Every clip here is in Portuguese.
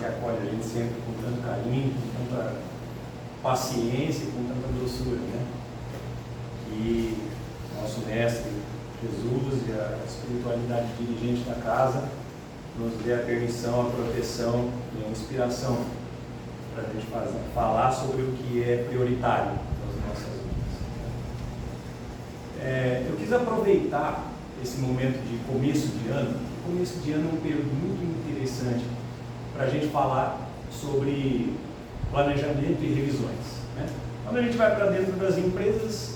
que acolhe a gente sempre com tanto carinho, com tanta paciência e com tanta doçura, né? E nosso mestre Jesus e a espiritualidade dirigente da casa nos dê a permissão, a proteção e a inspiração para a gente falar sobre o que é prioritário nas nossas vidas. Eu quis aproveitar esse momento de começo de ano. Começo de ano é um período muito interessante para a gente falar sobre planejamento e revisões, né? Quando a gente vai para dentro das empresas,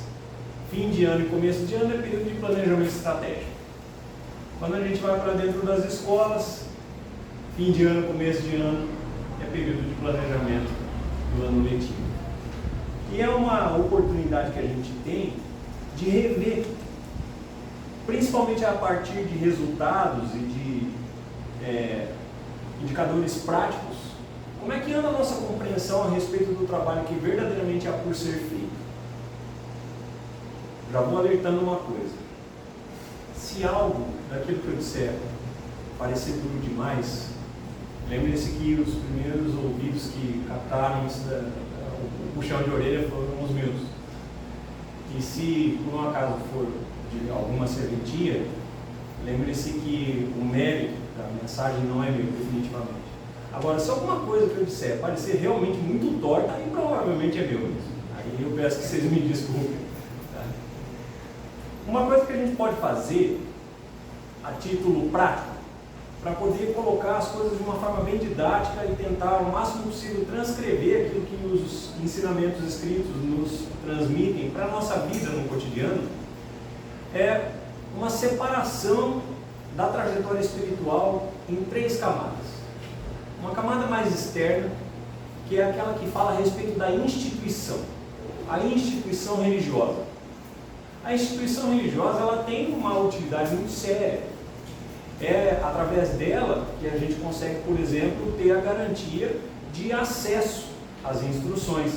fim de ano e começo de ano é período de planejamento estratégico. Quando a gente vai para dentro das escolas, fim de ano, começo de ano é período de planejamento do ano letivo. E é uma oportunidade que a gente tem de rever, principalmente a partir de resultados e de indicadores práticos, como é que anda a nossa compreensão a respeito do trabalho que verdadeiramente há por ser feito. Já vou alertando uma coisa: se algo daquilo que eu disser parecer duro demais, lembre-se que os primeiros ouvidos que captaram o puxão de orelha foram os meus. E se por um acaso for de alguma serventia, lembre-se que o mérito da mensagem não é meu, definitivamente. Agora, se alguma coisa que eu disser parecer realmente muito torta, aí provavelmente é meu mesmo. Aí eu peço que vocês me desculpem. Tá? Uma coisa que a gente pode fazer, a título prático, para poder colocar as coisas de uma forma bem didática e tentar o máximo possível transcrever aquilo que os ensinamentos escritos nos transmitem para a nossa vida no cotidiano, é uma separação da trajetória espiritual em 3 camadas. Uma camada mais externa, que é aquela que fala a respeito da instituição, a instituição religiosa. A instituição religiosa, ela tem uma utilidade muito séria. É através dela que a gente consegue, por exemplo, ter a garantia de acesso às instruções.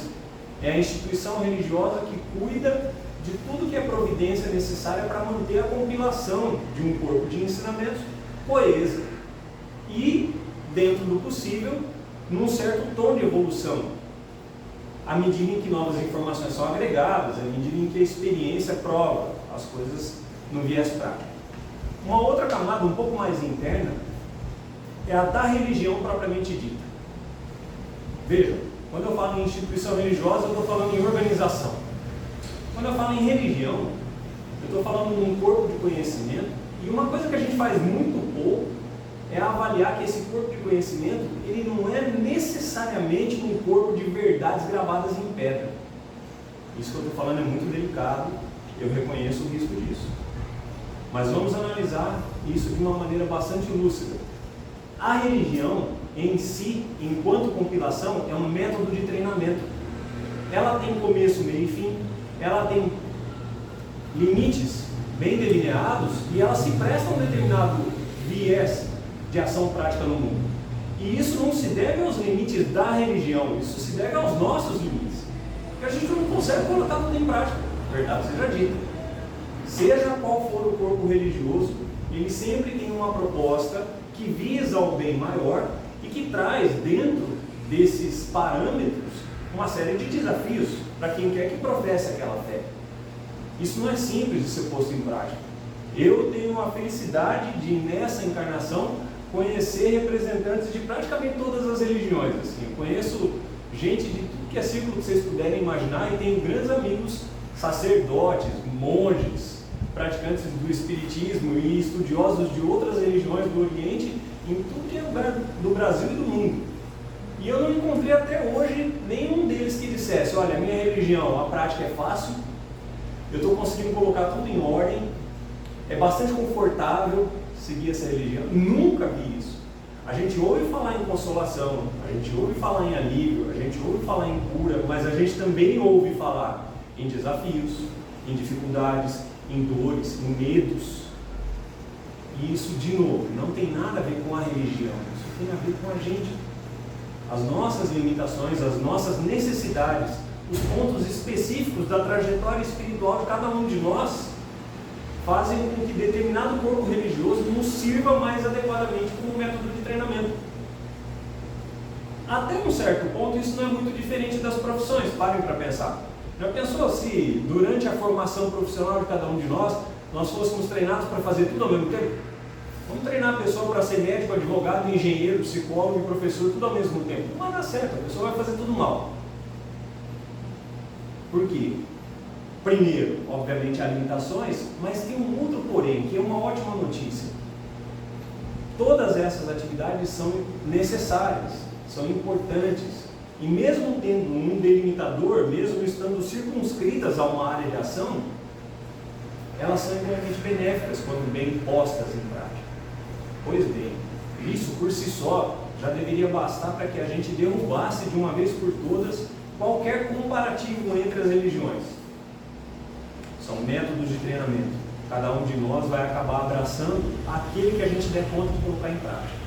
É a instituição religiosa que cuida de tudo que é providência necessária para manter a compilação de um corpo de ensinamentos coesa e, dentro do possível, num certo tom de evolução, à medida em que novas informações são agregadas, à medida em que a experiência prova as coisas no viés prático. Uma outra camada, um pouco mais interna, é a da religião propriamente dita. Vejam, quando eu falo em instituição religiosa, eu estou falando em organização. Quando eu falo em religião, eu estou falando de um corpo de conhecimento, e uma coisa que a gente faz muito pouco é avaliar que esse corpo de conhecimento, ele não é necessariamente um corpo de verdades gravadas em pedra. Isso que eu estou falando é muito delicado, eu reconheço o risco disso. Mas vamos analisar isso de uma maneira bastante lúcida. A religião em si, enquanto compilação, é um método de treinamento. Ela tem começo, meio e fim, ela tem limites bem delineados e ela se presta a um determinado viés de ação prática no mundo. E isso não se deve aos limites da religião, isso se deve aos nossos limites. Porque a gente não consegue colocar tudo em prática, verdade seja dita. Seja qual for o corpo religioso, ele sempre tem uma proposta que visa o bem maior e que traz dentro desses parâmetros uma série de desafios para quem quer que professe aquela fé. Isso não é simples de ser posto em prática. Eu tenho a felicidade de, nessa encarnação, conhecer representantes de praticamente todas as religiões. Assim, eu conheço gente de tudo que é círculo que vocês puderem imaginar e tenho grandes amigos, sacerdotes, monges, praticantes do espiritismo e estudiosos de outras religiões do Oriente, em tudo que é lugar do Brasil e do mundo. E eu não encontrei até hoje nenhum deles que dissesse: olha, a minha religião, a prática é fácil, eu estou conseguindo colocar tudo em ordem, é bastante confortável seguir essa religião. Nunca vi isso. A gente ouve falar em consolação, a gente ouve falar em alívio, a gente ouve falar em cura, mas a gente também ouve falar em desafios, em dificuldades, em dores, em medos. E isso, de novo, não tem nada a ver com a religião, isso tem a ver com a gente. As nossas limitações, as nossas necessidades, os pontos específicos da trajetória espiritual de cada um de nós fazem com que determinado corpo religioso nos sirva mais adequadamente como método de treinamento. Até um certo ponto, isso não é muito diferente das profissões. Parem para pensar. Já pensou se, durante a formação profissional de cada um de nós fôssemos treinados para fazer tudo ao mesmo tempo? Vamos treinar a pessoa para ser médico, advogado, engenheiro, psicólogo e professor, tudo ao mesmo tempo. Não vai dar certo, a pessoa vai fazer tudo mal. Por quê? Primeiro, obviamente, há limitações, mas tem um outro porém, que é uma ótima notícia. Todas essas atividades são necessárias, são importantes. E mesmo tendo um delimitador, mesmo estando circunscritas a uma área de ação, elas são igualmente benéficas quando bem postas em prática. Pois bem, isso por si só já deveria bastar para que a gente derrubasse de uma vez por todas qualquer comparativo entre as religiões. São métodos de treinamento. Cada um de nós vai acabar abraçando aquele que a gente der conta de colocar em prática.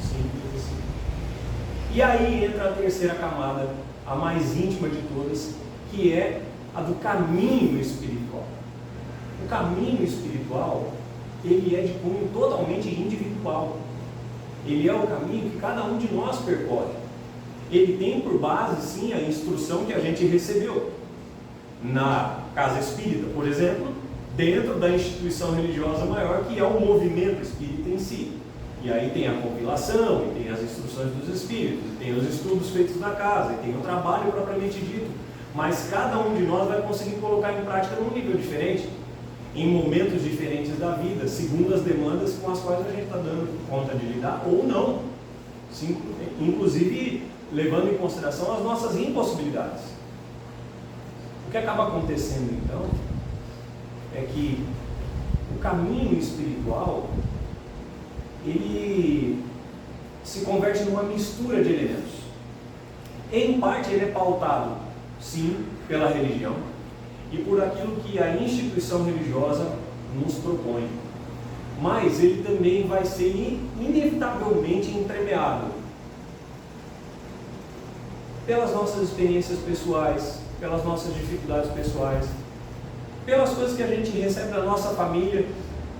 Simples assim. E aí entra a terceira camada, a mais íntima de todas, que é a do caminho espiritual. O caminho espiritual, ele é de cunho totalmente individual. Ele é o caminho que cada um de nós percorre. Ele tem por base, sim, a instrução que a gente recebeu. Na casa espírita, por exemplo, dentro da instituição religiosa maior, que é o movimento espírita em si. E aí tem a compilação, e tem as instruções dos espíritos, e tem os estudos feitos na casa, e tem o trabalho propriamente dito. Mas cada um de nós vai conseguir colocar em prática num nível diferente, em momentos diferentes da vida, segundo as demandas com as quais a gente está dando conta de lidar, ou não. Sim, inclusive levando em consideração as nossas impossibilidades. O que acaba acontecendo então é que o caminho espiritual, ele se converte numa mistura de elementos. Em parte ele é pautado, sim, pela religião e por aquilo que a instituição religiosa nos propõe, mas ele também vai ser inevitavelmente entremeado pelas nossas experiências pessoais, pelas nossas dificuldades pessoais, pelas coisas que a gente recebe da nossa família,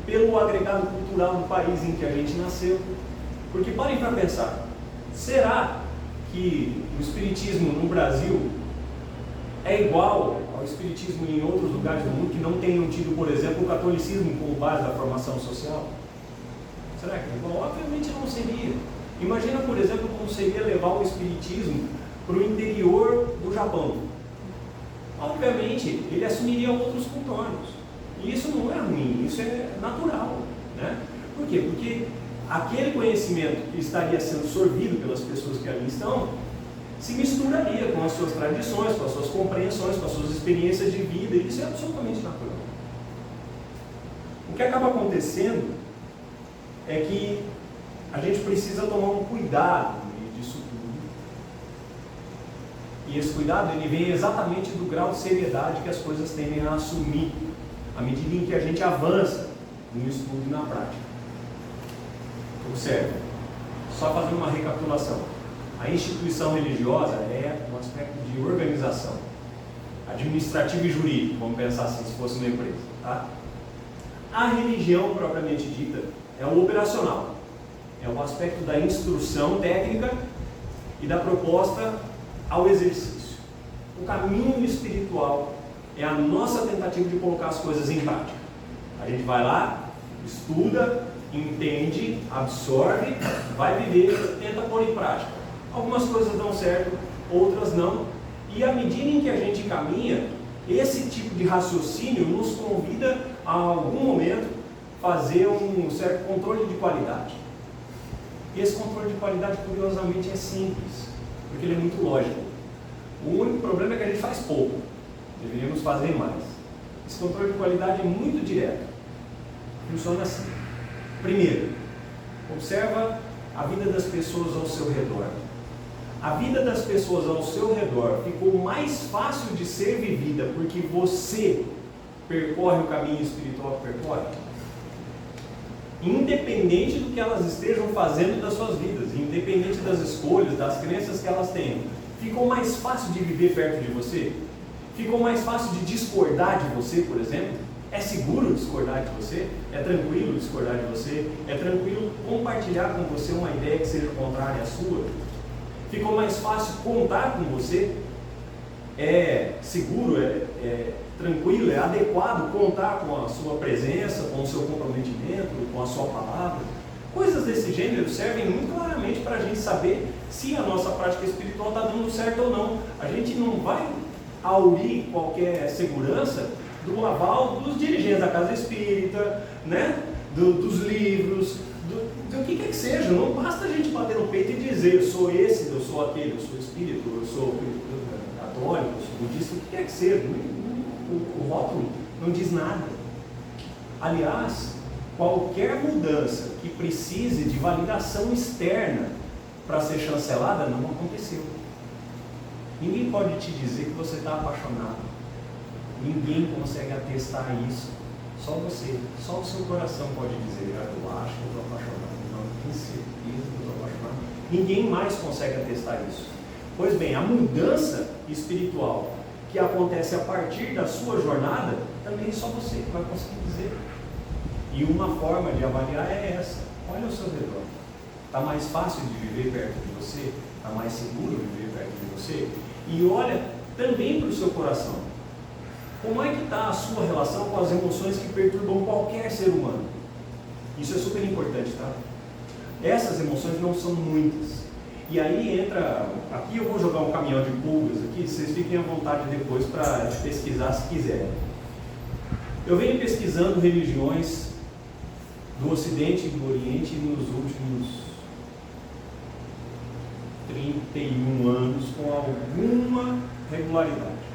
pelo agregado cultural do país em que a gente nasceu. Porque parem para pensar, será que o espiritismo no Brasil é igual ao espiritismo em outros lugares do mundo que não tenham tido, por exemplo, o catolicismo como base da formação social? Será que é igual? Obviamente não seria. Imagina, por exemplo, como seria levar o espiritismo para o interior do Japão. Obviamente, ele assumiria outros contornos. E isso não é ruim, isso é natural, né? Por quê? Porque aquele conhecimento que estaria sendo sorvido pelas pessoas que ali estão se misturaria com as suas tradições, com as suas compreensões, com as suas experiências de vida, e isso é absolutamente natural. O que acaba acontecendo é que a gente precisa tomar um cuidado disso tudo. E esse cuidado ele vem exatamente do grau de seriedade que as coisas tendem a assumir à medida em que a gente avança no estudo e na prática. Observe, só fazendo uma recapitulação. A instituição religiosa é um aspecto de organização, administrativo e jurídico, vamos pensar assim, se fosse uma empresa. Tá? A religião, propriamente dita, é o operacional, é o aspecto da instrução técnica e da proposta ao exercício. O caminho espiritual é a nossa tentativa de colocar as coisas em prática. A gente vai lá, estuda, entende, absorve, vai viver, tenta pôr em prática. Algumas coisas dão certo, outras não. E à medida em que a gente caminha, esse tipo de raciocínio nos convida a algum momento fazer um certo controle de qualidade. E esse controle de qualidade, curiosamente, é simples, porque ele é muito lógico. O único problema é que a gente faz pouco. Deveríamos fazer mais. Esse controle de qualidade é muito direto. Funciona assim. Primeiro, observa a vida das pessoas ao seu redor. A vida das pessoas ao seu redor ficou mais fácil de ser vivida porque você percorre o caminho espiritual que percorre? Independente do que elas estejam fazendo das suas vidas, independente das escolhas, das crenças que elas tenham, ficou mais fácil de viver perto de você? Ficou mais fácil de discordar de você, por exemplo? É seguro discordar de você? É tranquilo discordar de você? É tranquilo compartilhar com você uma ideia que seja contrária à sua? Ficou mais fácil contar com você? É seguro, é tranquilo, é adequado contar com a sua presença, com o seu comprometimento, com a sua palavra? Coisas desse gênero servem muito claramente para a gente saber se a nossa prática espiritual está dando certo ou não. A gente não vai aurir qualquer segurança do aval dos dirigentes da casa espírita, né? Dos livros, do que quer que seja. Não basta a gente bater no peito e dizer: eu sou esse, eu sou aquele, eu sou espírito, eu sou católico, eu sou budista, o que quer que seja. O rótulo não diz nada. Aliás, qualquer mudança que precise de validação externa para ser chancelada não aconteceu. Ninguém pode te dizer que você está apaixonado. Ninguém consegue atestar isso. Só você, só o seu coração pode dizer: eu acho que eu estou apaixonado. Não, tenho certeza que eu estou apaixonado. Ninguém mais consegue atestar isso. Pois bem, a mudança espiritual que acontece a partir da sua jornada, também só você vai conseguir dizer. E uma forma de avaliar é essa: olha ao seu redor. Está mais fácil de viver perto de você? Está mais seguro viver perto de você? E olha também para o seu coração. Como é que está a sua relação com as emoções que perturbam qualquer ser humano? Isso é super importante, tá? Essas emoções não são muitas. E aí entra, aqui eu vou jogar um caminhão de pulgas aqui, vocês fiquem à vontade depois para pesquisar se quiserem. Eu venho pesquisando religiões do Ocidente e do Oriente nos últimos 31 anos com alguma regularidade.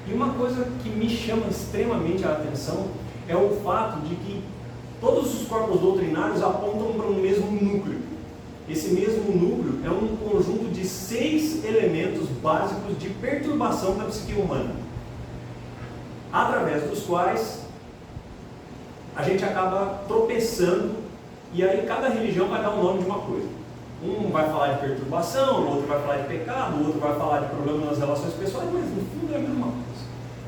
E uma coisa que me chama extremamente a atenção é o fato de que todos os corpos doutrinários apontam para um mesmo núcleo. Esse mesmo núcleo é um conjunto de 6 elementos básicos de perturbação da psique humana, através dos quais a gente acaba tropeçando, e aí cada religião vai dar o nome de uma coisa. Um vai falar de perturbação, o outro vai falar de pecado, o outro vai falar de problema nas relações pessoais, mas no fundo é a mesma coisa.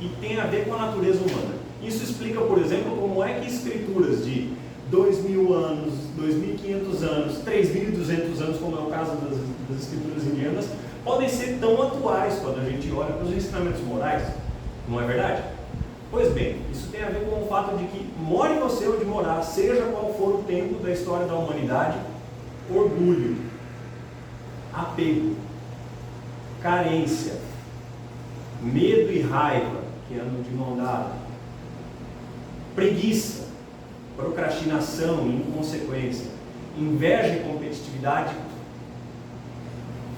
E tem a ver com a natureza humana. Isso explica, por exemplo, como é que escrituras de 2.000 anos, 2.500 anos, 3.200 anos, como é o caso das escrituras indianas, podem ser tão atuais quando a gente olha para os ensinamentos morais. Não é verdade? Pois bem, isso tem a ver com o fato de que more você onde morar, seja qual for o tempo da história da humanidade, orgulho, apego, carência, medo e raiva, que andam de mão dada, preguiça, procrastinação e inconsequência, inveja e competitividade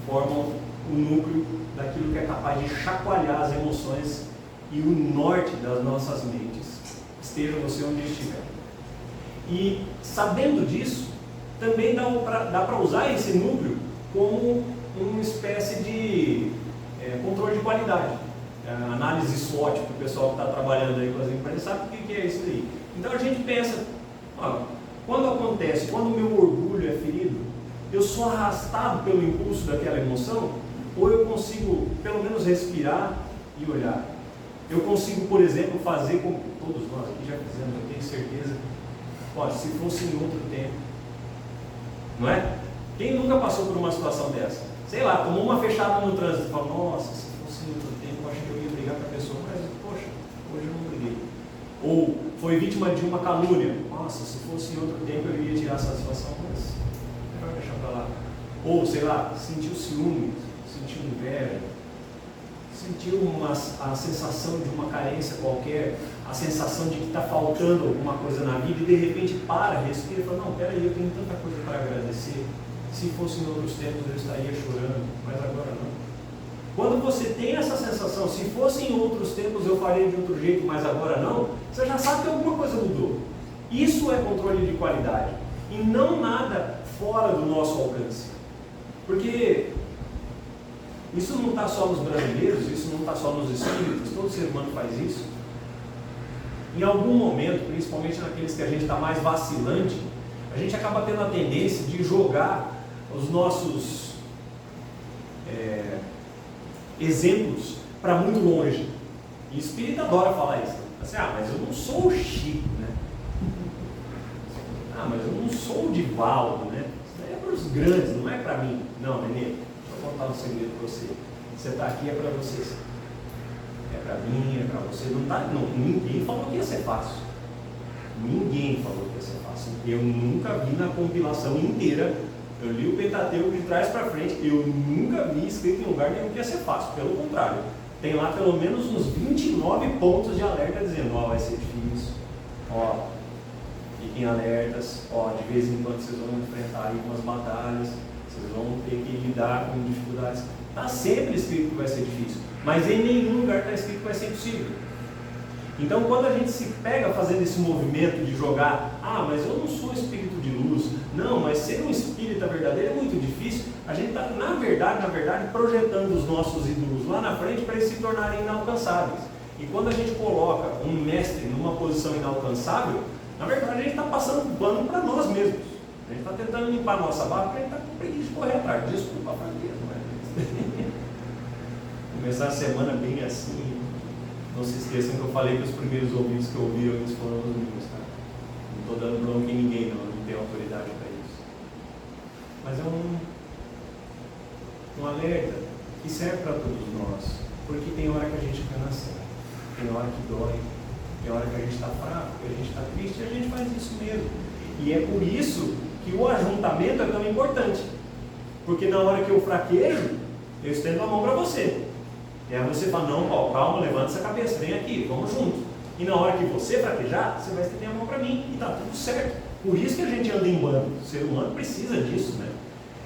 formam o núcleo daquilo que é capaz de chacoalhar as emoções e o norte das nossas mentes, esteja você onde estiver. E sabendo disso, também dá para usar esse núcleo como uma espécie de controle de qualidade. Análise SWOT, que o pessoal que está trabalhando aí com as empresas sabe o que é isso aí. Então a gente pensa, quando o meu orgulho é ferido, eu sou arrastado pelo impulso daquela emoção, ou eu consigo pelo menos respirar e olhar. Eu consigo, por exemplo, fazer como todos nós aqui já fizemos, eu tenho certeza, se fosse em outro tempo, não é? Quem nunca passou por uma situação dessa? Sei lá, tomou uma fechada no trânsito e falou: nossa, se fosse em outro tempo, eu acho que eu ia brigar com a pessoa, mas poxa, hoje eu não briguei. Ou foi vítima de uma calúnia: nossa, se fosse em outro tempo eu iria tirar a satisfação, mas melhor deixar para lá. Ou, sei lá, sentiu ciúme, sentiu inveja, sentiu a sensação de uma carência qualquer, a sensação de que está faltando alguma coisa na vida, e de repente respira e fala: não, peraí, eu tenho tanta coisa para agradecer. Se fosse em outros tempos eu estaria chorando, mas agora não. Quando você tem essa sensação, se fosse em outros tempos eu faria de outro jeito, mas agora não, você já sabe que alguma coisa mudou. Isso é controle de qualidade, e não nada fora do nosso alcance. Porque isso não está só nos brasileiros, isso não está só nos espíritos, todo ser humano faz isso. Em algum momento, principalmente naqueles que a gente está mais vacilante, a gente acaba tendo a tendência de jogar os nossos exemplos para muito longe. E o espírito adora falar isso. Assim, mas eu não sou o Chico, né? Mas eu não sou o Divaldo, né? Isso daí é para os grandes, não é para mim. Não, nenê, deixa eu contar um segredo para você. Você está aqui é para vocês. É para mim, é para você. Ninguém falou que ia ser fácil. Ninguém falou que ia ser fácil. Eu nunca vi na compilação inteira, eu li o Pentateuco de trás para frente, eu nunca vi escrito em lugar nenhum que ia ser fácil. Pelo contrário, tem lá pelo menos uns 29 pontos de alerta dizendo, vai ser difícil, fiquem alertas, de vez em quando vocês vão enfrentar aí umas batalhas, vocês vão ter que lidar com dificuldades. Está sempre escrito que vai ser difícil, mas em nenhum lugar está escrito que vai ser impossível. Então, quando a gente se pega fazendo esse movimento de jogar, mas eu não sou espírito de luz, não, mas ser um espírita verdadeiro é muito difícil, a gente está, na verdade, projetando os nossos ídolos lá na frente para eles se tornarem inalcançáveis. E quando a gente coloca um mestre numa posição inalcançável, na verdade a gente está passando pano para nós mesmos. A gente está tentando limpar a nossa barra porque a gente está com preguiça de correr atrás. Desculpa a fraqueza, mas... Começar a semana bem assim. Não se esqueçam que eu falei que os primeiros ouvidos que eu ouvi eles foram os meus, tá? Não estou dando bronca em ninguém, não tenho autoridade para isso. Mas é um alerta que serve para todos nós, porque tem hora que a gente cansa, tem hora que dói, tem hora que a gente está fraco, que a gente está triste, e a gente faz isso mesmo. E é por isso que o ajuntamento é tão importante, porque na hora que eu fraquejo, eu estendo a mão para você. E aí você fala, não, Paulo, calma, levanta essa cabeça, vem aqui, vamos junto. E na hora que você fraquejar, você vai estender a mão para mim, e está tudo certo. Por isso que a gente anda em bando, o ser humano precisa disso, né?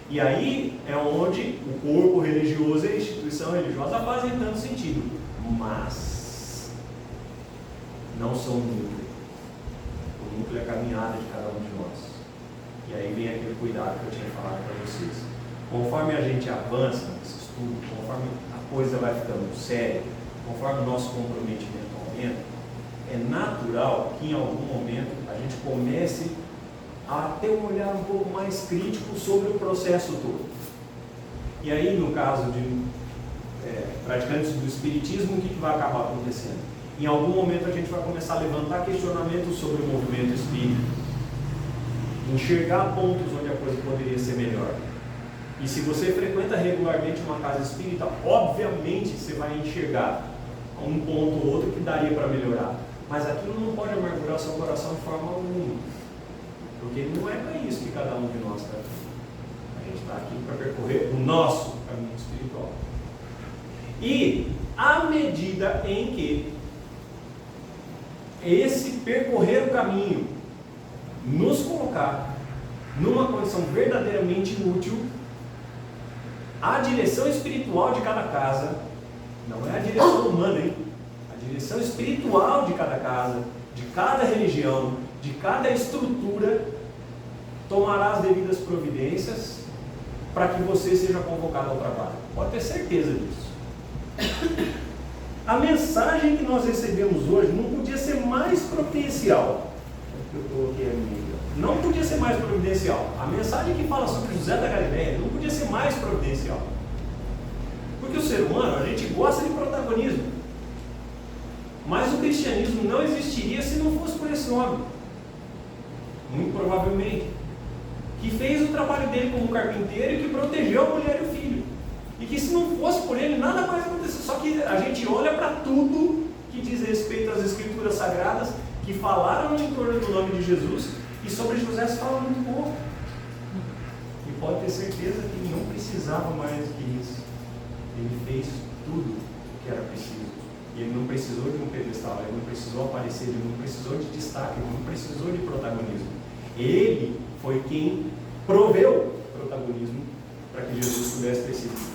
E aí é onde o corpo religioso e a instituição religiosa fazem tanto sentido, mas não são o núcleo. O núcleo é a caminhada de cada um de nós. E aí vem aquele cuidado que eu tinha falado para vocês. Conforme a gente avança nesse estudo, conforme a coisa vai ficando séria, conforme o nosso comprometimento aumenta, é natural que em algum momento a gente comece a ter um olhar um pouco mais crítico sobre o processo todo. E aí, no caso de praticantes do Espiritismo, o que vai acabar acontecendo? Em algum momento a gente vai começar a levantar questionamentos sobre o movimento espírita, enxergar pontos onde a coisa poderia ser melhor. E se você frequenta regularmente uma casa espírita, obviamente você vai enxergar um ponto ou outro que daria para melhorar. Mas aquilo não pode amargurar o seu coração de forma alguma. Porque não é para isso que cada um de nós está aqui. A gente está aqui para percorrer o nosso caminho espiritual. E à medida em que esse percorrer o caminho nos colocar numa condição verdadeiramente útil, a direção espiritual de cada casa, não é a direção humana, hein? A direção espiritual de cada casa, de cada religião, de cada estrutura, tomará as devidas providências para que você seja convocado ao trabalho. Pode ter certeza disso. A mensagem que nós recebemos hoje não podia ser mais providencial. Eu coloquei a minha. Não podia ser mais providencial. A mensagem que fala sobre José da Galileia não podia ser mais providencial. Porque o ser humano, a gente gosta de protagonismo. Mas o cristianismo não existiria se não fosse por esse homem. Muito provavelmente. Que fez o trabalho dele como carpinteiro e que protegeu a mulher e o filho. E que se não fosse por ele, nada mais aconteceu. Só que a gente olha para tudo que diz respeito às escrituras sagradas, que falaram em torno do nome de Jesus, e sobre José se fala muito pouco. E pode ter certeza que ele não precisava mais do que isso. Ele fez tudo o que era preciso. E ele não precisou de um pedestal, ele não precisou aparecer, ele não precisou de destaque, ele não precisou de protagonismo. Ele foi quem proveu protagonismo para que Jesus pudesse ter sido.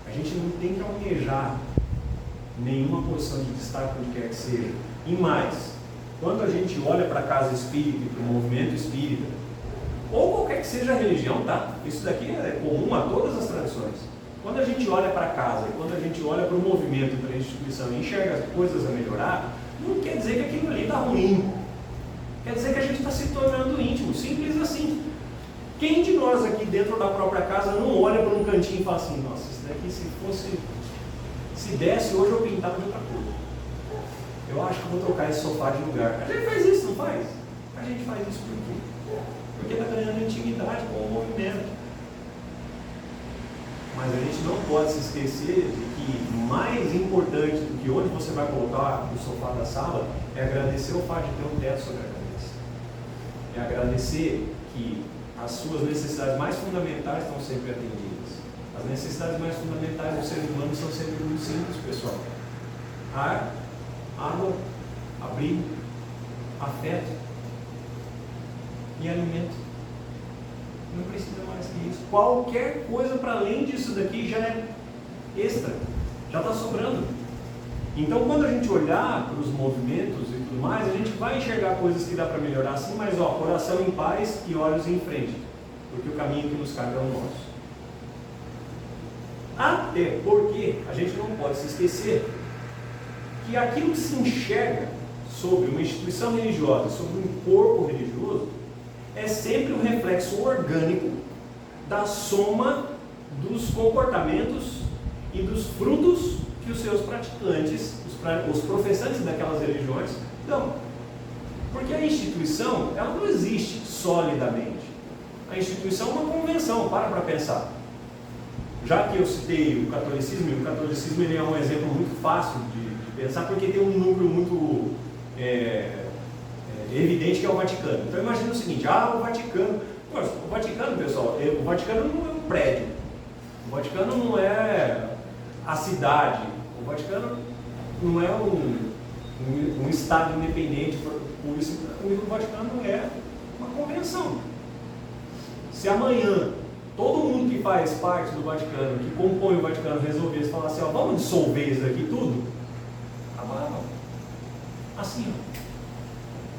A gente não tem que almejar nenhuma posição de destaque onde quer que seja. E mais, quando a gente olha para a casa espírita e para o movimento espírita, ou qualquer que seja a religião, tá? Isso daqui é comum a todas as tradições. Quando a gente olha para a casa, quando a gente olha para o movimento, para a instituição e enxerga as coisas a melhorar, não quer dizer que aquilo ali está ruim. Quer dizer que a gente está se tornando íntimo, simples assim. Quem de nós aqui dentro da própria casa não olha para um cantinho e fala assim, nossa, isso daqui se desse hoje eu pintava de outra cor. Eu acho que vou trocar esse sofá de lugar. A gente faz isso, não faz? A gente faz isso por quê? Porque está ganhando intimidade com o movimento. gente não pode se esquecer de que mais importante do que onde você vai colocar o sofá da sala é agradecer o fato de ter um teto sobre a cabeça. É agradecer que as suas necessidades mais fundamentais estão sempre atendidas. As necessidades mais fundamentais do ser humano são sempre muito simples, pessoal. Ar, água, abrigo, afeto e alimento. Não precisa mais que isso. Qualquer coisa para além disso daqui já é extra, já está sobrando. Então, quando a gente olhar para os movimentos e tudo mais, a gente vai enxergar coisas que dá para melhorar assim, mas coração em paz e olhos em frente, porque o caminho que nos cabe é o nosso. Até porque a gente não pode se esquecer que aquilo que se enxerga sobre uma instituição religiosa, sobre um corpo religioso, é sempre um reflexo orgânico da soma dos comportamentos e dos frutos que os seus praticantes, os professantes daquelas religiões dão. Porque a instituição, ela não existe solidamente. A instituição é uma convenção, para pensar. Já que eu citei o catolicismo, e o catolicismo ele é um exemplo muito fácil de pensar, porque tem um núcleo muito evidente que é o Vaticano. Então imagina o seguinte, o Vaticano, o Vaticano, pessoal, o Vaticano não é um prédio, o Vaticano não é a cidade, o Vaticano não é um estado independente, por isso o Vaticano é uma convenção. Se amanhã todo mundo que faz parte do Vaticano, que compõe o Vaticano, resolvesse falar assim, vamos dissolver isso aqui tudo, assim,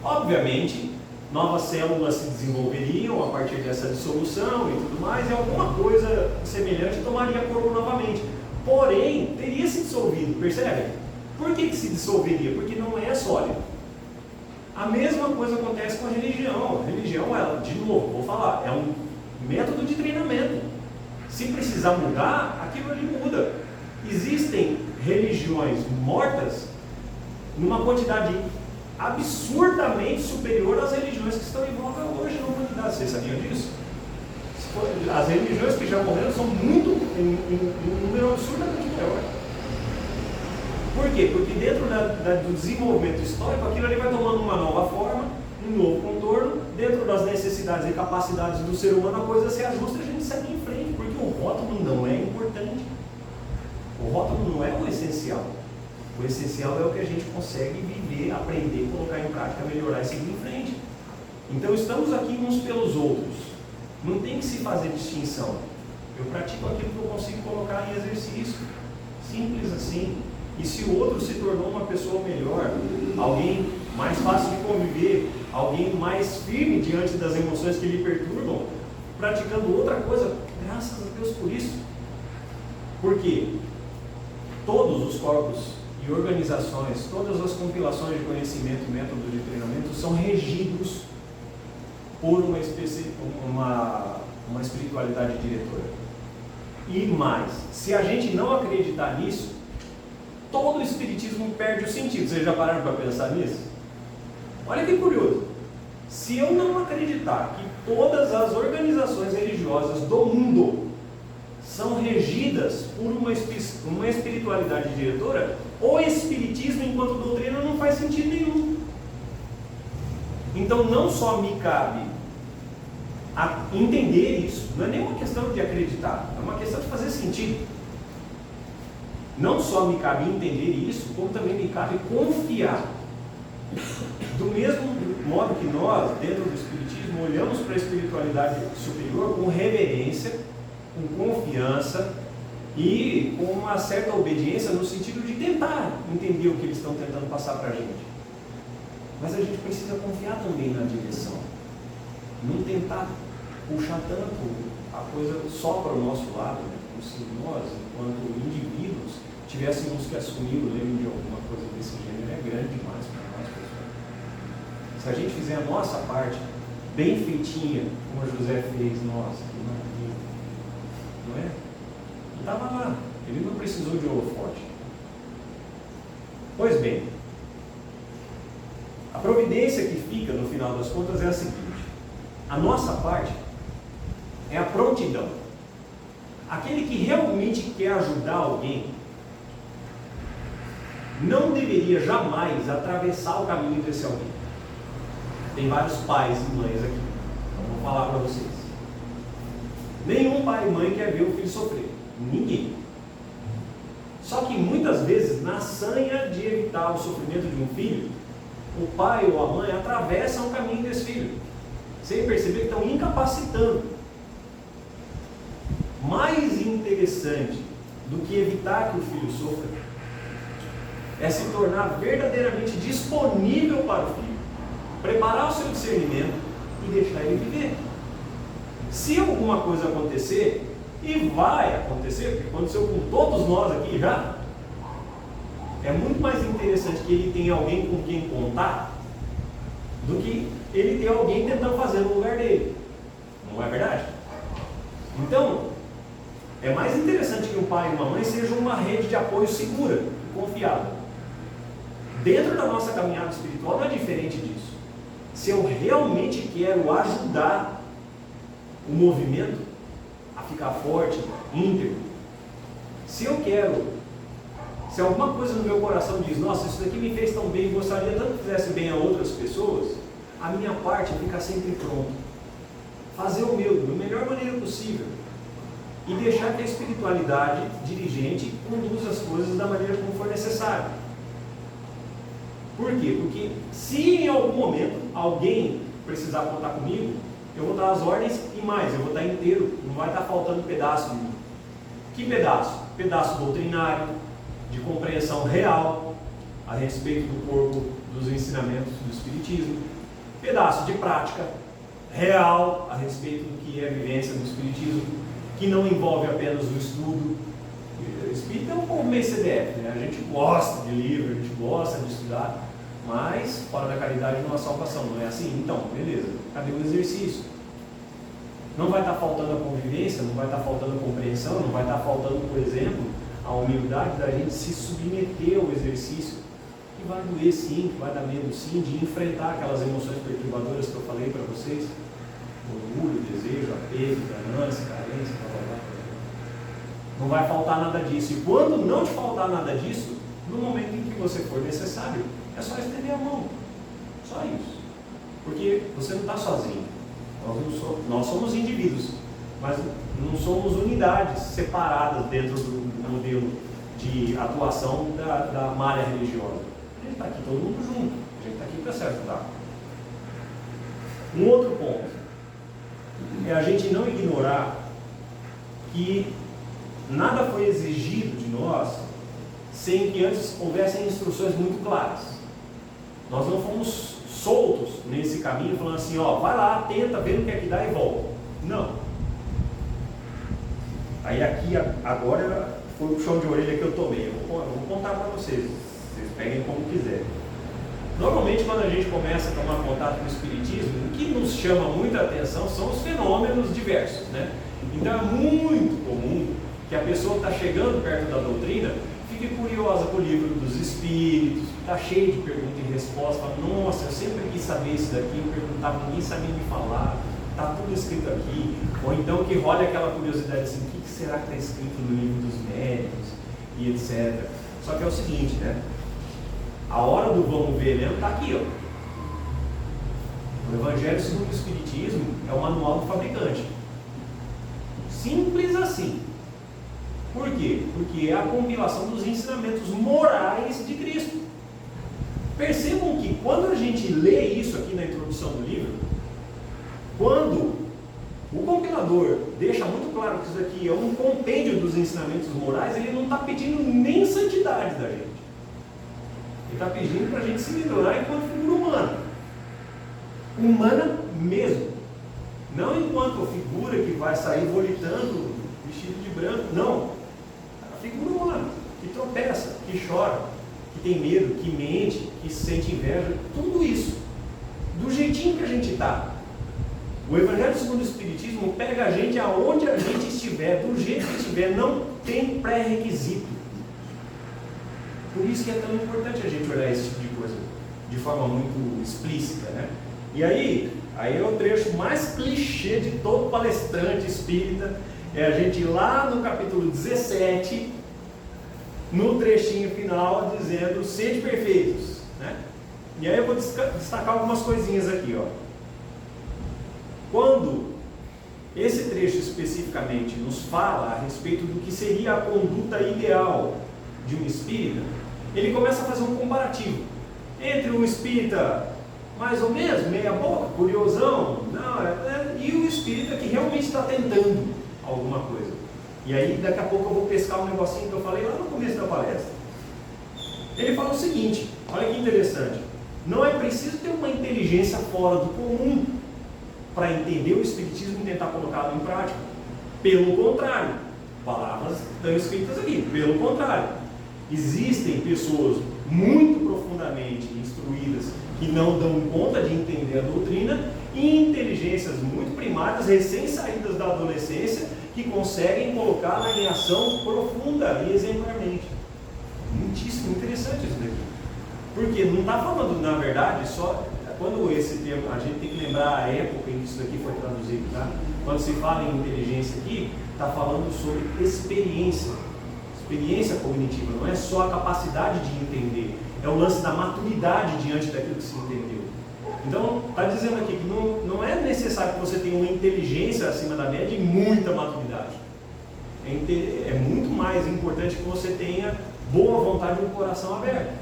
obviamente, novas células se desenvolveriam a partir dessa dissolução e tudo mais, e alguma coisa semelhante tomaria corpo novamente. Porém, teria se dissolvido, percebe? Por que se dissolveria? Porque não é sólido. A mesma coisa acontece com a religião. A religião, ela, de novo, vou falar, é um método de treinamento. Se precisar mudar, aquilo ali muda. Existem religiões mortas numa quantidade absurdamente superior às religiões que estão em voga hoje na humanidade. Vocês sabiam disso? As religiões que já morreram são muito, em um número absurdamente maior. Por quê? Porque dentro do desenvolvimento histórico, aquilo ali vai tomando uma nova forma, um novo contorno, dentro das necessidades e capacidades do ser humano, a coisa se ajusta e a gente segue em frente, porque o rótulo não é importante. O rótulo não é o essencial. O essencial é o que a gente consegue viver, aprender, colocar em prática, melhorar e seguir em frente. Então estamos aqui uns pelos outros. Não tem que se fazer distinção. Eu pratico aquilo que eu consigo colocar em exercício. Simples assim. E se o outro se tornou uma pessoa melhor, alguém mais fácil de conviver, alguém mais firme diante das emoções que lhe perturbam, praticando outra coisa, graças a Deus por isso. Por quê? Todos os corpos e organizações, todas as compilações de conhecimento e métodos de treinamento são regidos por uma espiritualidade diretora. E mais, se a gente não acreditar nisso, todo o espiritismo perde o sentido. Vocês já pararam para pensar nisso? Olha que curioso. Se eu não acreditar que todas as organizações religiosas do mundo são regidas por uma espiritualidade diretora, o espiritismo enquanto doutrina não faz sentido nenhum. Então não só me cabe entender isso, não é nem uma questão de acreditar, é uma questão de fazer sentido. Não só me cabe entender isso, como também me cabe confiar. Do mesmo modo que nós, dentro do espiritismo, olhamos para a espiritualidade superior com reverência, com confiança e com uma certa obediência no sentido de tentar entender o que eles estão tentando passar para a gente. Mas a gente precisa confiar também na direção. Não tentar puxar tanto a coisa só para o nosso lado, né? Como se nós, enquanto indivíduos, tivéssemos que assumir o leme de alguma coisa desse gênero. É grande demais para nós, pessoal. Se a gente fizer a nossa parte bem feitinha, como José fez, nossa, que maravilha. Não é? Ele estava lá, ele não precisou de holofote. Pois bem, a providência que fica no final das contas é a seguinte: a nossa parte é a prontidão. aquele que realmente quer ajudar alguém, não deveria jamais atravessar o caminho desse alguém. Tem vários pais e mães aqui, então vou falar para vocês. Nenhum pai e mãe quer ver o filho sofrer, ninguém. Só que muitas vezes, na sanha de evitar o sofrimento de um filho, o pai ou a mãe atravessam o caminho desse filho, sem perceber que estão incapacitando. Mais interessante do que evitar que o filho sofra é se tornar verdadeiramente disponível para o filho, preparar o seu discernimento e deixar ele viver. Se alguma coisa acontecer, e vai acontecer, porque aconteceu com todos nós aqui já, é muito mais interessante que ele tenha alguém com quem contar do que ele ter alguém tentando fazer no lugar dele. Não é verdade? Então, é mais interessante que um pai e uma mãe sejam uma rede de apoio segura e confiável. Dentro da nossa caminhada espiritual não é diferente disso. Se eu realmente quero ajudar o movimento a ficar forte, íntegro, se alguma coisa no meu coração diz, nossa, isso daqui me fez tão bem, gostaria tanto que fizesse bem a outras pessoas, a minha parte é ficar sempre pronto, fazer o meu, da melhor maneira possível, e deixar que a espiritualidade dirigente conduza as coisas da maneira como for necessário. Por quê? Porque se em algum momento alguém precisar contar comigo, eu vou dar as ordens e mais, eu vou dar inteiro, não vai estar faltando pedaço de mim. Que pedaço? Pedaço doutrinário, de compreensão real a respeito do corpo dos ensinamentos do Espiritismo, pedaço de prática real a respeito do que é a vivência do Espiritismo, que não envolve apenas o estudo. O Espírito é um pouco meio CDF, né? A gente gosta de livro, a gente gosta de estudar, mas fora da caridade não há salvação, não é assim? Então, beleza, cadê o exercício? Não vai estar faltando a convivência, não vai estar faltando a compreensão, não vai estar faltando, por exemplo, a humildade da gente se submeter ao exercício, que vai doer sim, que vai dar medo sim, de enfrentar aquelas emoções perturbadoras que eu falei para vocês, orgulho, desejo, apego, ganância, carência, blá, blá, blá. Não vai faltar nada disso, e quando não te faltar nada disso, no momento em que você for necessário, é só estender a mão, só isso, porque você não está sozinho, nós somos indivíduos, mas não somos unidades separadas dentro do modelo de atuação da malha religiosa. A gente está aqui todo mundo junto, a gente está aqui para se ajudar. Um outro ponto é a gente não ignorar que nada foi exigido de nós sem que antes houvessem instruções muito claras. Nós não fomos soltos nesse caminho falando assim, ó, vai lá, tenta, vê no que é que dá e volta. Não. Aí aqui agora foi o puxão de orelha que eu tomei. Eu vou contar para vocês peguem como quiserem. Normalmente quando a gente começa a tomar contato com o Espiritismo, o que nos chama muita atenção são os fenômenos diversos, né? Então é muito comum que a pessoa que está chegando perto da doutrina fique curiosa com o livro dos Espíritos, está cheio de pergunta e resposta, fala, nossa, eu sempre quis saber isso daqui, eu perguntava, ninguém sabia me falar, está tudo escrito aqui. Ou então que rola aquela curiosidade assim, o que será que está escrito no livro dos médicos e etc. Só que é o seguinte, né? A hora do vamos ver mesmo está aqui, ó. O Evangelho segundo o Espiritismo é o manual do fabricante. Simples assim. Por quê? Porque é a compilação dos ensinamentos morais de Cristo. Percebam que quando a gente lê isso aqui na introdução do livro, quando o compilador deixa muito claro que isso aqui é um compêndio dos ensinamentos morais, ele não está pedindo nem santidade da gente. Ele está pedindo para a gente se melhorar enquanto figura humana. Humana mesmo. Não enquanto figura que vai sair volitando vestido de branco. Não. A figura humana, que tropeça, que chora, que tem medo, que mente, que sente inveja. Tudo isso. Do jeitinho que a gente está. O Evangelho segundo o Espiritismo pega a gente aonde a gente estiver, do jeito que estiver, não tem pré-requisito. Por isso que é tão importante a gente olhar esse tipo de coisa de forma muito explícita, né? E aí é o trecho mais clichê de todo palestrante espírita, é a gente ir lá no capítulo 17, no trechinho final, dizendo: sede perfeitos, né? E aí eu vou destacar algumas coisinhas aqui, ó. Quando esse trecho especificamente nos fala a respeito do que seria a conduta ideal de um espírita, ele começa a fazer um comparativo entre um espírita mais ou menos, meia boca, curiosão, e o espírita que realmente está tentando alguma coisa. E aí daqui a pouco eu vou pescar um negocinho que eu falei lá no começo da palestra. Ele fala o seguinte, olha que interessante: não é preciso ter uma inteligência fora do comum para entender o Espiritismo e tentar colocá-lo em prática. Pelo contrário, palavras estão escritas aqui, pelo contrário, existem pessoas muito profundamente instruídas que não dão conta de entender a doutrina, e inteligências muito primárias, recém-saídas da adolescência, que conseguem colocá-la em ação profunda e exemplarmente. Muitíssimo interessante isso daqui. Porque não está falando, na verdade, só... Quando esse termo, a gente tem que lembrar a época em que isso daqui foi traduzido, tá? Quando se fala em inteligência aqui, está falando sobre experiência cognitiva, não é só a capacidade de entender, é o lance da maturidade diante daquilo que se entendeu. Então, está dizendo aqui que não é necessário que você tenha uma inteligência acima da média e muita maturidade. É muito mais importante que você tenha boa vontade e um coração aberto.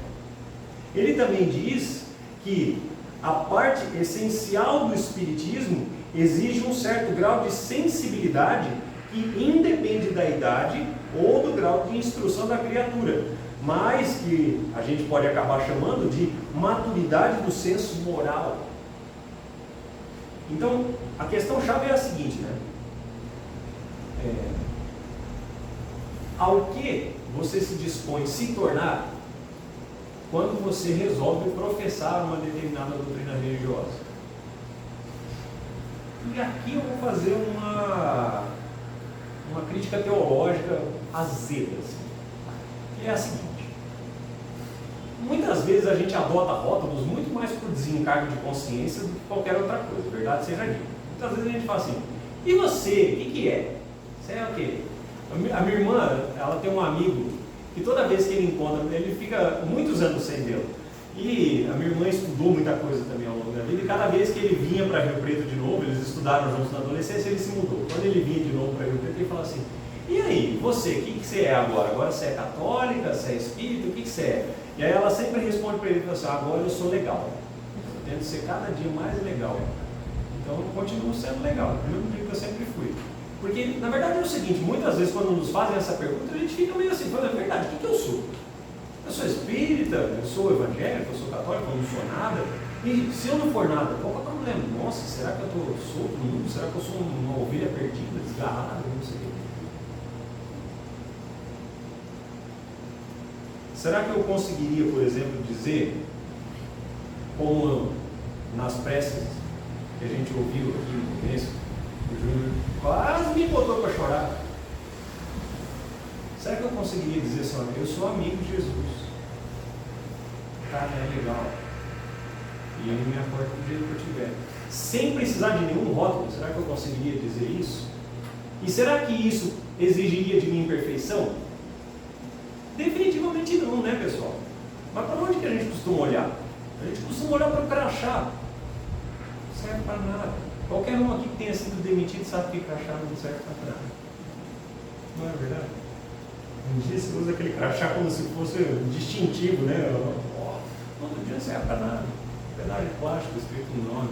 Ele também diz que a parte essencial do Espiritismo exige um certo grau de sensibilidade que independe da idade ou do grau de instrução da criatura, mas que a gente pode acabar chamando de maturidade do senso moral. Então, a questão-chave é a seguinte, né? Ao que você se dispõe a se tornar quando você resolve professar uma determinada doutrina religiosa? E aqui eu vou fazer uma crítica teológica azeda, assim, que é a seguinte: muitas vezes a gente adota rótulos muito mais por desencargo de consciência do que qualquer outra coisa, verdade seja dita. Muitas vezes a gente fala assim: e você, o que é? Você é o quê? A minha irmã, ela tem um amigo que toda vez que ele encontra, ele fica muitos anos sem vê-lo. E a minha irmã estudou muita coisa também ao longo da vida, e cada vez que ele vinha para Rio Preto de novo, eles estudaram juntos na adolescência, ele se mudou. Quando ele vinha de novo para Rio Preto, ele falava assim: e aí, você, o que você é agora? Agora você é católica, você é espírita, o que você é? E aí ela sempre responde para ele, fala assim: agora eu sou legal, eu tento ser cada dia mais legal. Então eu continuo sendo legal, do mesmo jeito que eu sempre fui. Porque, na verdade, é o seguinte: muitas vezes quando nos fazem essa pergunta, a gente fica meio assim, falando: é verdade, o que eu sou? Eu sou espírita, eu sou evangélico, eu sou católico, eu não sou nada. E se eu não for nada, qual é o problema? Nossa, será que eu estou solto no mundo? Será que eu sou uma ovelha perdida, desgarrada, não sei o quê? Será que eu conseguiria, por exemplo, dizer, como nas preces que a gente ouviu aqui no começo, o Júnior quase me botou para chorar? Será que eu conseguiria dizer assim: olha, eu sou amigo de Jesus, cara, é legal, e ele me acorda do jeito que eu tiver, sem precisar de nenhum rótulo? Será que eu conseguiria dizer isso? E será que isso exigiria de mim perfeição? Definitivamente não, né, pessoal? Mas para onde que a gente costuma olhar? A gente costuma olhar para o crachá. Não serve para nada. Qualquer um aqui que tenha sido demitido sabe que crachá não serve para nada. Não é verdade? Um dia você usa aquele crachá como se fosse distintivo, né? Todo dia não serve para nada. Um pedaço de plástico escrito um nome.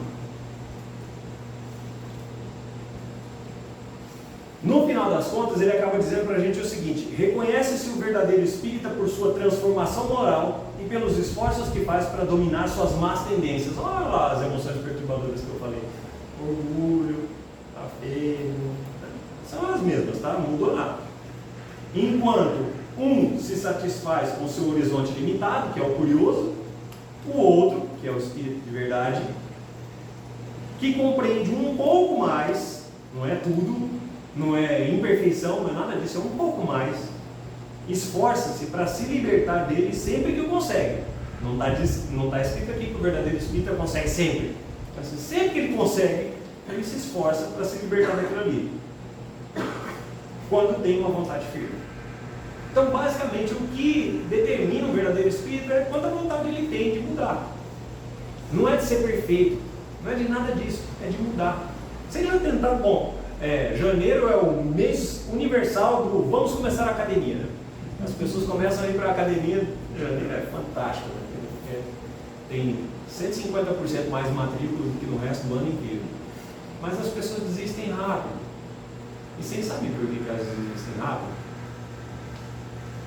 No final das contas, ele acaba dizendo para a gente o seguinte: reconhece-se o verdadeiro espírita por sua transformação moral e pelos esforços que faz para dominar suas más tendências. Olha lá as emoções perturbadoras que eu falei: orgulho, apego, são as mesmas, tá? Não mudou nada. Enquanto um se satisfaz com seu horizonte limitado, que é o curioso, o outro, que é o espírito de verdade, que compreende um pouco mais, não é tudo, não é imperfeição, não é nada disso, é um pouco mais, esforça-se para se libertar dele sempre que consegue. Não está escrito aqui que o verdadeiro espírita consegue sempre. Então, sempre que ele consegue, ele se esforça para se libertar daquilo ali. quando tem uma vontade firme. Então, basicamente, o que determina um verdadeiro espírito é quando a vontade ele tem de mudar. Não é de ser perfeito, não é de nada disso, é de mudar. Você já tentar, bom, janeiro é o mês universal do vamos começar a academia, né? As pessoas começam a ir para a academia, janeiro é fantástico, né? Porque tem 150% mais matrículas do que no resto do ano inteiro. Mas as pessoas desistem rápido. E vocês sabem por que elas desistem rápido?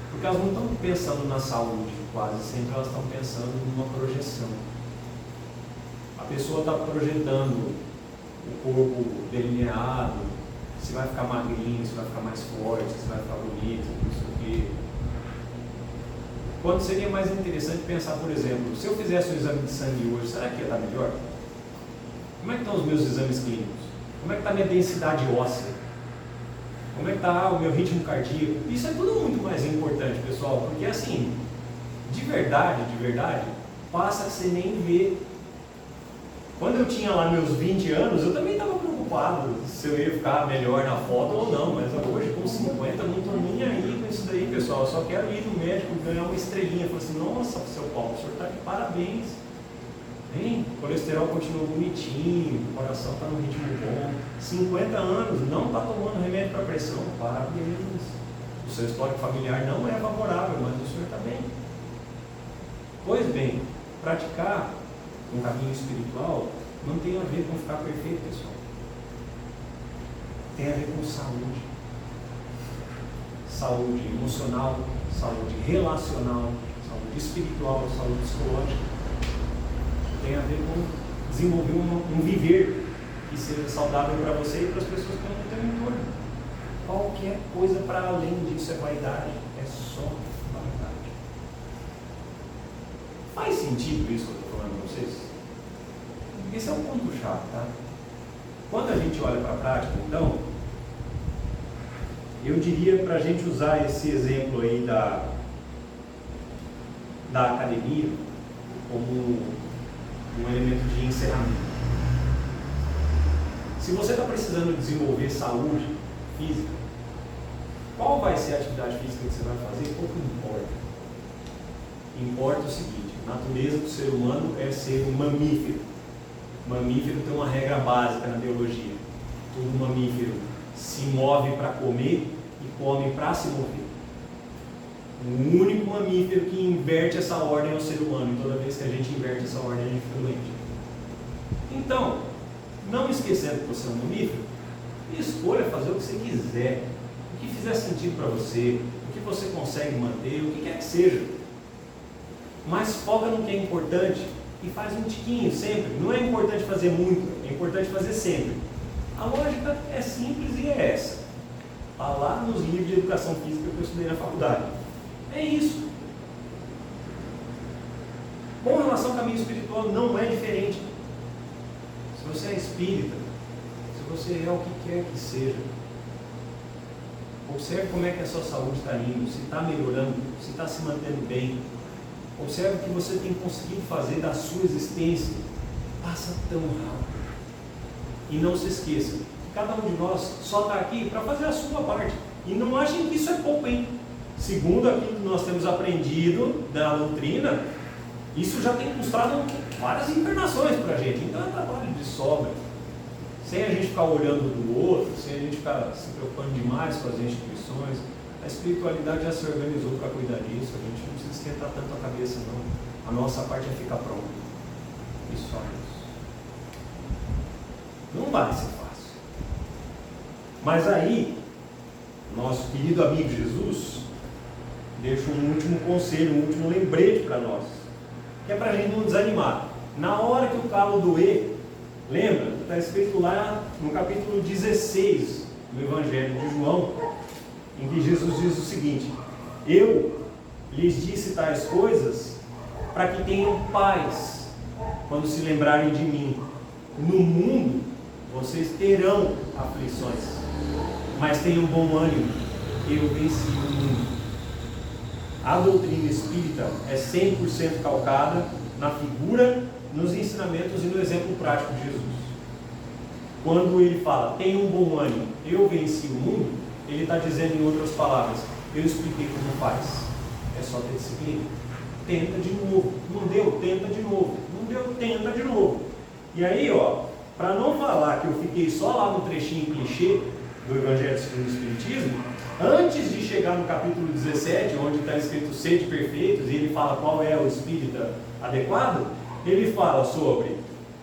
Porque elas não estão pensando na saúde, quase sempre elas estão pensando numa projeção. A pessoa está projetando o corpo delineado, se vai ficar magrinho, se vai ficar mais forte, se vai ficar bonito, não sei o quê. Quando seria mais interessante pensar, por exemplo, se eu fizesse um exame de sangue hoje, será que ia estar melhor? Como é que estão os meus exames clínicos? Como é que está a minha densidade óssea? Como é que está o meu ritmo cardíaco? Isso é tudo muito mais importante, pessoal, porque assim, de verdade, passa que você nem vê. Quando eu tinha lá meus 20 anos, eu também estava preocupado se eu ia ficar melhor na foto ou não, mas hoje com 50 não estou nem aí com isso daí, pessoal. Eu só quero ir no médico ganhar uma estrelinha. Falar assim, nossa, seu Paulo, o senhor está de parabéns. Hein? O colesterol continua bonitinho, o coração está no ritmo bom. 50 anos, não está tomando remédio para pressão, parabéns. O seu histórico familiar não é favorável, mas o senhor está bem. Pois bem, praticar um caminho espiritual não tem a ver com ficar perfeito, pessoal. Tem a ver com saúde. Saúde emocional, saúde relacional, saúde espiritual, saúde psicológica. Tem a ver com desenvolver um viver que seja saudável para você e para as pessoas que estão no teu entorno. Qualquer coisa para além disso é vaidade, é só vaidade. Faz sentido isso que eu estou falando para vocês? Esse é um ponto-chave, tá? Quando a gente olha para a prática, então, eu diria para a gente usar esse exemplo aí da academia como um elemento de encerramento. Se você está precisando desenvolver saúde física, qual vai ser a atividade física que você vai fazer? Pouco importa. Importa o seguinte: a natureza do ser humano é ser um mamífero. Mamífero tem uma regra básica na biologia. Todo mamífero se move para comer e come para se mover. O único mamífero que inverte essa ordem é o ser humano. E toda vez que a gente inverte essa ordem, a gente fica doente. Então, não esquecendo que você é um mamífero, escolha fazer o que você quiser. O que fizer sentido para você, o que você consegue manter, o que quer que seja. Mas foca no que é importante e faz um tiquinho sempre. Não é importante fazer muito, é importante fazer sempre. A lógica é simples e é essa. Está lá nos livros de educação física que eu estudei na faculdade. É isso. Com relação ao caminho espiritual, não é diferente. Se você é espírita, se você é o que quer que seja, observe como é que a sua saúde está indo, se está melhorando, se está se mantendo bem. Observe o que você tem conseguido fazer da sua existência. Passa tão rápido. E não se esqueça, cada um de nós só está aqui para fazer a sua parte. E não achem que isso é pouco, hein? Segundo aquilo que nós temos aprendido da doutrina, isso já tem custado várias encarnações para a gente. Então é trabalho de sobra. Sem a gente ficar olhando do outro, sem a gente ficar se preocupando demais com as instituições. A espiritualidade já se organizou para cuidar disso. A gente não precisa esquentar tanto a cabeça, não. A nossa parte é ficar pronto. E só isso. Não vai ser fácil. Mas aí, nosso querido amigo Jesus deixa um último conselho, um último lembrete para nós, que é para a gente não desanimar. Na hora que o calo doer, lembra? Está escrito lá no capítulo 16 do Evangelho de João, em que Jesus diz o seguinte: eu lhes disse tais coisas para que tenham paz quando se lembrarem de mim. No mundo vocês terão aflições, mas tenham bom ânimo, eu venci o mundo. A doutrina espírita é 100% calcada na figura, nos ensinamentos e no exemplo prático de Jesus. Quando ele fala, tenham bom ânimo, eu venci o mundo, Ele está dizendo em outras palavras, eu expliquei como faz, é só ter disciplina. Tenta de novo, não deu, tenta de novo, não deu, tenta de novo. E aí, para não falar que eu fiquei só lá no trechinho clichê do Evangelho segundo o Espiritismo, antes de chegar no capítulo 17, onde está escrito sede perfeitos, e ele fala qual é o espírita adequado, ele fala sobre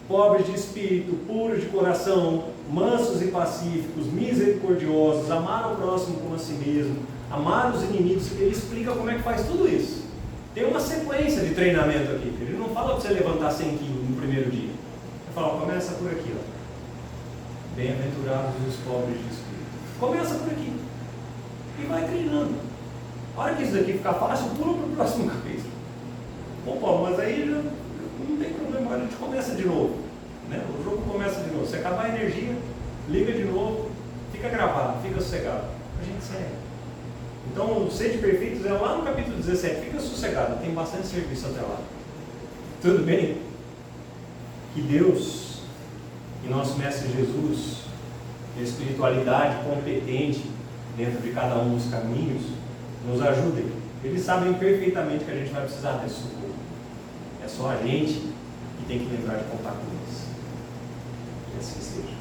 pobres de espírito, puros de coração, mansos e pacíficos, misericordiosos, amar o próximo como a si mesmo, amar os inimigos. Ele explica como é que faz tudo isso. Tem uma sequência de treinamento aqui. Ele não fala para você levantar 100 quilos no primeiro dia. Ele fala, começa por aqui, bem-aventurados os pobres de espírito. Começa por aqui. E vai treinando. A hora que isso daqui ficar fácil, pula para o próximo capítulo. Bom, Paulo, mas aí já não tem problema, a gente começa de novo. Né? O jogo começa de novo. Se acabar a energia, liga de novo, fica gravado, fica sossegado. A gente segue. Então, o Sede Perfeitos é lá no capítulo 17. Fica sossegado, tem bastante serviço até lá. Tudo bem? Que Deus e nosso Mestre Jesus, e a espiritualidade competente dentro de cada um dos caminhos, nos ajudem. Eles sabem perfeitamente que a gente vai precisar desse socorro. É só a gente que tem que lembrar de contar com eles. Que assim seja.